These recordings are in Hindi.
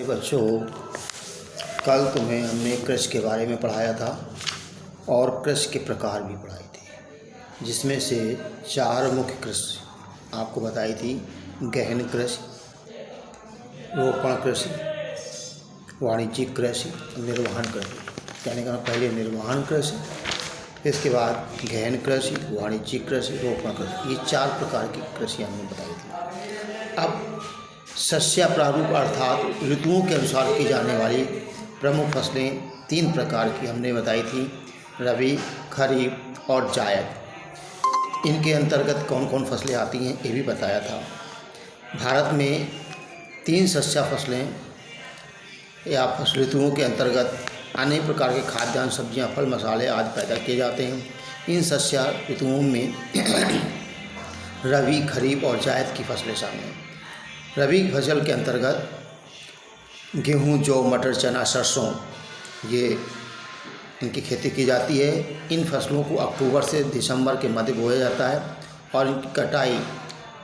बच्चों, कल तुम्हें हमने कृषि के बारे में पढ़ाया था और कृषि के प्रकार भी पढ़ाए थे, जिसमें से 4 मुख्य कृषि आपको बताई थी। गहन कृषि, रोपण कृषि, वाणिज्यिक कृषि, निर्वहन कृषि। कहने का पहले निर्वहन कृषि, इसके बाद गहन कृषि, वाणिज्यिक कृषि, रोपण कृषि। ये 4 प्रकार की कृषि हमने बताई थी। अब शस्य प्रारूप अर्थात ऋतुओं के अनुसार की जाने वाली प्रमुख फसलें 3 प्रकार की हमने बताई थी, रबी, खरीफ और जायद। इनके अंतर्गत कौन कौन फसलें आती हैं ये भी बताया था। भारत में 3 शस्य फसलें या फसल ऋतुओं के अंतर्गत अनेक प्रकार के खाद्यान्न, सब्जियां, फल, मसाले आदि पैदा किए जाते हैं। इन शस्य ऋतुओं में रबी, खरीफ और जायद की फसलें शामिल हैं। रबी फसल के अंतर्गत गेहूं, जौ, मटर, चना, सरसों ये इनकी खेती की जाती है। इन फसलों को अक्टूबर से दिसंबर के मध्य बोया जाता है और इनकी कटाई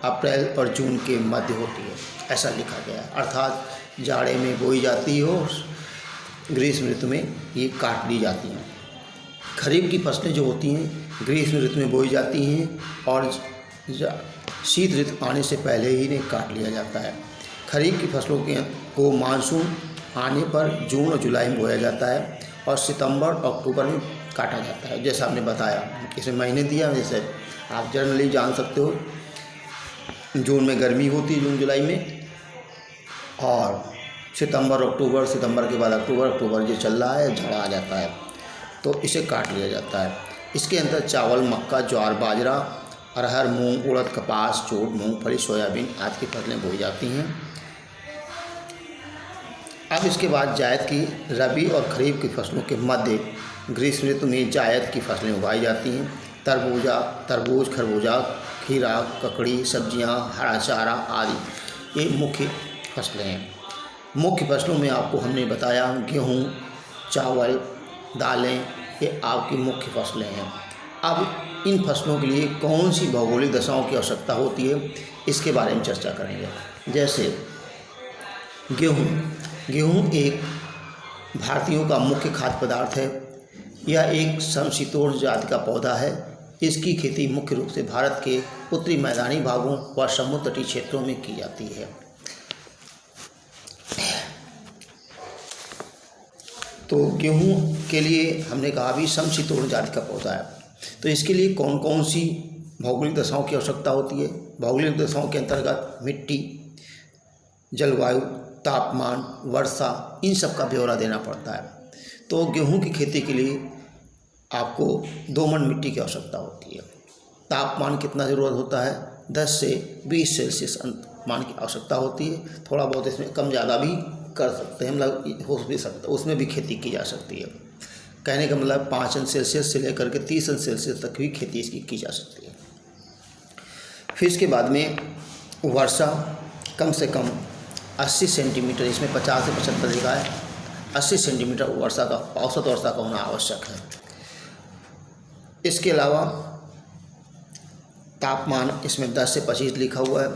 अप्रैल और जून के मध्य होती है, ऐसा लिखा गया है। अर्थात जाड़े में बोई जाती हो, ग्रीष्म ऋतु में ये काट ली जाती हैं। खरीफ की फसलें जो होती हैं ग्रीष्म ऋतु में बोई जाती हैं और शीत ऋतु आने से पहले ही इन्हें काट लिया जाता है। खरीफ की फसलों को मानसून आने पर जून और जुलाई में बोया जाता है और सितंबर और अक्टूबर में काटा जाता है। जैसा आपने बताया, इसमें महीने दिया, जैसे आप जनरली जान सकते हो, जून में गर्मी होती है, जून जुलाई में, और सितंबर अक्टूबर, सितंबर के बाद अक्टूबर जो चल रहा है, झड़ा आ जाता है, तो इसे काट लिया जाता है। इसके अंदर चावल, मक्का, ज्वार, बाजरा, अरहर, मूंग, उड़द, कपास, जूट, मूंगफली, सोयाबीन आदि की फसलें बोई जाती हैं। अब इसके बाद जायद की रबी और खरीफ की फसलों के मध्य ग्रीष्म ऋतु में जायद की फसलें उगाई जाती हैं। तरबूज, खरबूजा, खीरा, ककड़ी, सब्जियां, हरा चारा आदि ये मुख्य फसलें हैं। मुख्य फसलों में आपको हमने बताया गेहूँ, चावल, दालें ये आपकी मुख्य फसलें हैं। अब इन फसलों के लिए कौन सी भौगोलिक दशाओं की आवश्यकता होती है इसके बारे में चर्चा करेंगे। जैसे गेहूँ एक भारतीयों का मुख्य खाद्य पदार्थ है। यह एक समशीतोष्ण जाति का पौधा है। इसकी खेती मुख्य रूप से भारत के उत्तरी मैदानी भागों व समुद्र तटीय क्षेत्रों में की जाती है। तो गेहूँ के लिए हमने कहा भी समशीतोष्ण जाति का पौधा है, तो इसके लिए कौन कौन सी भौगोलिक दशाओं की आवश्यकता होती है। भौगोलिक दशाओं के अंतर्गत मिट्टी, जलवायु, तापमान, वर्षा, इन सब का ब्यौरा देना पड़ता है। तो गेहूं की खेती के लिए आपको दोमट मिट्टी की आवश्यकता होती है। तापमान कितना ज़रूरत होता है, 10 से 20 सेल्सियस मान की आवश्यकता होती है। थोड़ा बहुत इसमें कम ज़्यादा भी कर सकते हैं, मतलब हो भी सकता है, उसमें भी खेती की जा सकती है। कहने का मतलब 5 अंश सेल्सियस से लेकर के 30 अंश सेल्सियस तक भी खेती इसकी की जा सकती है। फिर इसके बाद में वर्षा कम से कम 80 सेंटीमीटर, इसमें 50 से 75 लिखा है, 80 सेंटीमीटर वर्षा का औसत वर्षा का होना आवश्यक है। इसके अलावा तापमान इसमें 10 से 25 लिखा हुआ है,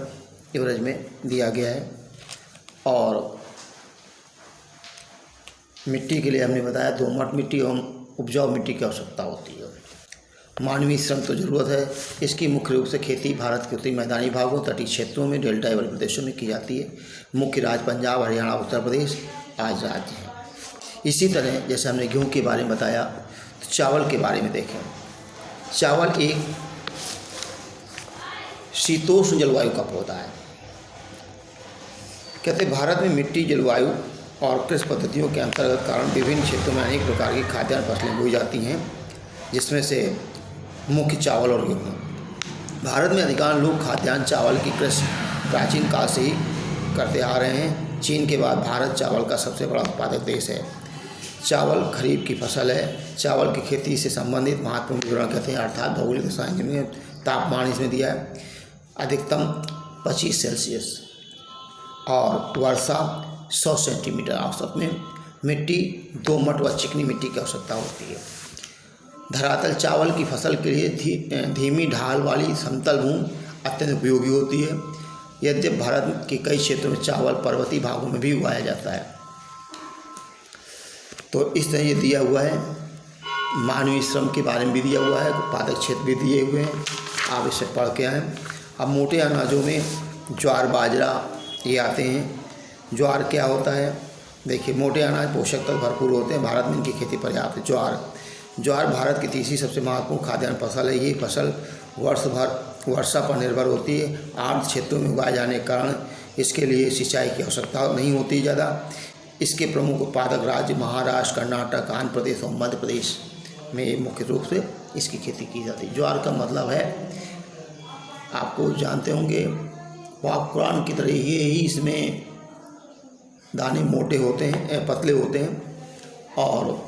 एवरेज में दिया गया है। और मिट्टी के लिए हमने बताया दोमट मिट्टी एवं उपजाऊ मिट्टी की आवश्यकता होती है। मानवीय श्रम तो ज़रूरत है। इसकी मुख्य रूप से खेती भारत के उत्तरी मैदानी भागों, तटीय क्षेत्रों में, डेल्टा वाले प्रदेशों में की जाती है। मुख्य राज्य पंजाब, हरियाणा, उत्तर प्रदेश आज राज्य हैं। इसी तरह जैसे हमने गेहूँ के बारे में बताया, तो चावल के बारे में देखें। चावल एक शीतोष्ण जलवायु का पौधा है। कहते भारत में मिट्टी, जलवायु और कृषि पद्धतियों के अंतर्गत कारण विभिन्न क्षेत्रों में अनेक प्रकार की खाद्यान्न फसलें बोई जाती हैं, जिसमें से मुख्य चावल और गेहूँ। भारत में अधिकांश लोग खाद्यान्न चावल की कृषि प्राचीन काल से ही करते आ रहे हैं। चीन के बाद भारत चावल का सबसे बड़ा उत्पादक देश है। चावल खरीफ की फसल है। चावल की खेती से संबंधित महत्वपूर्ण विवरण कहते हैं, अर्थात भौगोलिक दशाएं जिनमें तापमान इसमें दिया है अधिकतम 25 सेल्सियस और वर्षा 100 सेंटीमीटर औसत में। मिट्टी दोमट व चिकनी मिट्टी की आवश्यकता होती है। धरातल चावल की फसल के लिए धीमी ढाल वाली समतल भूमि अत्यंत उपयोगी होती है। यद्यपि भारत के कई क्षेत्रों में चावल पर्वतीय भागों में भी उगाया जाता है। तो इस तरह ये दिया हुआ है, मानवीय श्रम के बारे में भी दिया हुआ है, उत्पादक क्षेत्र भी दिए हुए हैं, आप इसे पढ़ के आएँ। अब मोटे अनाजों में ज्वार बाजरा ये आते हैं। ज्वार क्या होता है? देखिए, मोटे अनाज पोषक तत्व भरपूर होते हैं, भारत में इनकी खेती पर्याप्त है। ज्वार भारत की तीसरी सबसे महत्वपूर्ण खाद्यान्न फसल है। ये फसल वर्ष भर वर्षा पर निर्भर होती है। आर्द्र क्षेत्रों में उगाए जाने के कारण इसके लिए सिंचाई की आवश्यकता नहीं होती ज़्यादा। इसके प्रमुख उत्पादक राज्य महाराष्ट्र, कर्नाटक, आंध्र प्रदेश और मध्य प्रदेश में मुख्य रूप से इसकी खेती की जाती है। ज्वार का मतलब है, आपको जानते होंगे, पॉपकॉर्न की तरह ही इसमें दाने मोटे होते हैं, पतले होते हैं और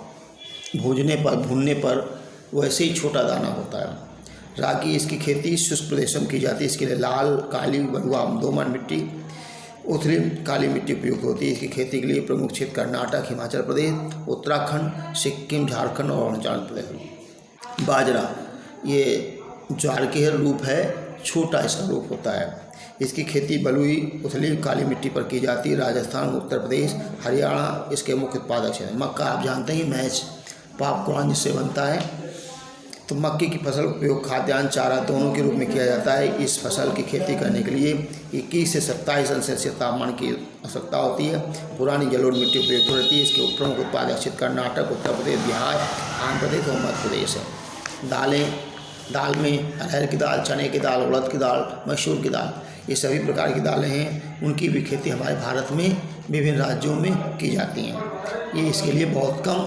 भूनने पर वैसे ही छोटा दाना होता है। रागी इसकी खेती शुष्क प्रदेशों में की जाती है। इसके लिए लाल, काली, बलुआ, दोमट मिट्टी, उथली काली मिट्टी उपयुक्त होती है। इसकी खेती के लिए प्रमुख क्षेत्र कर्नाटक, हिमाचल प्रदेश, उत्तराखंड, सिक्किम, झारखंड और अरुणाचल प्रदेश। बाजरा ये ज्वार के रूप है, छोटा इसका रूप होता है। इसकी खेती बलुई, उथली काली मिट्टी पर की जाती है। राजस्थान, उत्तर प्रदेश, हरियाणा इसके मुख्य उत्पादक क्षेत्र। मक्का आप जानते हैं, मैच पॉपकॉर्न जिससे बनता है। तो मक्के की फसल का उपयोग खाद्यान्न, चारा दोनों के रूप में किया जाता है। इस फसल की खेती करने के लिए 21 से 27 अंश सेल्सियस तापमान की आवश्यकता होती है। पुरानी जलोढ़ मिट्टी उपयुक्त रहती है। इसके प्रमुख उत्पादक क्षेत्र कर्नाटक, उत्तर प्रदेश, बिहार, आंध्र प्रदेश और मध्य प्रदेश है। दाल में अरहर की दाल, चने की दाल, उड़द की दाल, मसूर की दाल, ये सभी प्रकार की दालें हैं। उनकी भी खेती हमारे भारत में विभिन्न राज्यों में की जाती हैं। ये इसके लिए बहुत कम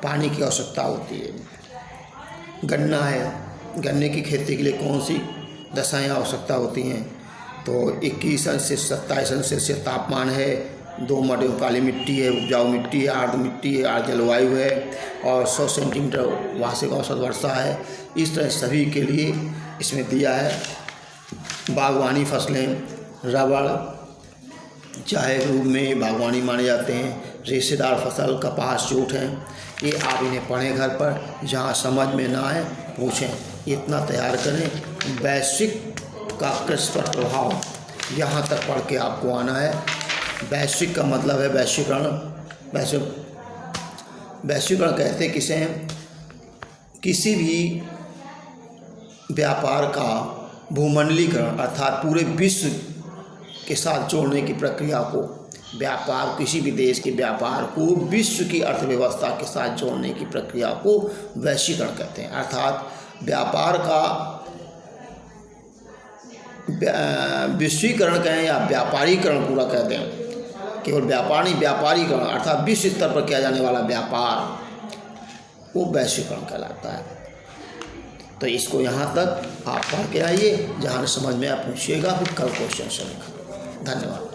पानी की आवश्यकता होती है। गन्ना है, गन्ने की खेती के लिए कौन सी दशाएं आवश्यकता होती हैं? तो 21 से 27 अंश सेल्सियस तापमान है, दोमट एवं काली मिट्टी है, उपजाऊ मिट्टी है, आर्द्र जलवायु है और 100 सेंटीमीटर वार्षिक औसत वर्षा है। इस तरह सभी के लिए इसमें दिया है। बागवानी फसलें, रबड़ चाय के रूप में बागवानी माने जाते हैं। रेशेदार फसल कपास, जूट हैं। ये आप इन्हें पढ़ें घर पर, जहाँ समझ में ना आए पूछें। इतना तैयार करें। वैश्विक का कृषि पर प्रभाव, यहाँ तक पढ़ के आपको आना है। वैश्विक का मतलब है वैश्वीकरण। वैश्वीकरण कहते किसे हैं? किसी भी व्यापार का भूमंडलीकरण अर्थात पूरे विश्व के साथ जोड़ने की प्रक्रिया को, व्यापार किसी भी देश के व्यापार को विश्व की अर्थव्यवस्था के साथ जोड़ने की प्रक्रिया को वैश्वीकरण कहते हैं। अर्थात व्यापार का विश्वीकरण कहें या व्यापारीकरण पूरा कहते हैं। केवल व्यापार नहीं, व्यापारीकरण अर्थात विश्व स्तर पर किया जाने वाला व्यापार वो वैश्वीकरण कहलाता है। तो इसको यहाँ तक आप पढ़ के आइए, जहाँ समझ में आप पूछिएगा, फिर कल क्वेश्चन से। धन्यवाद।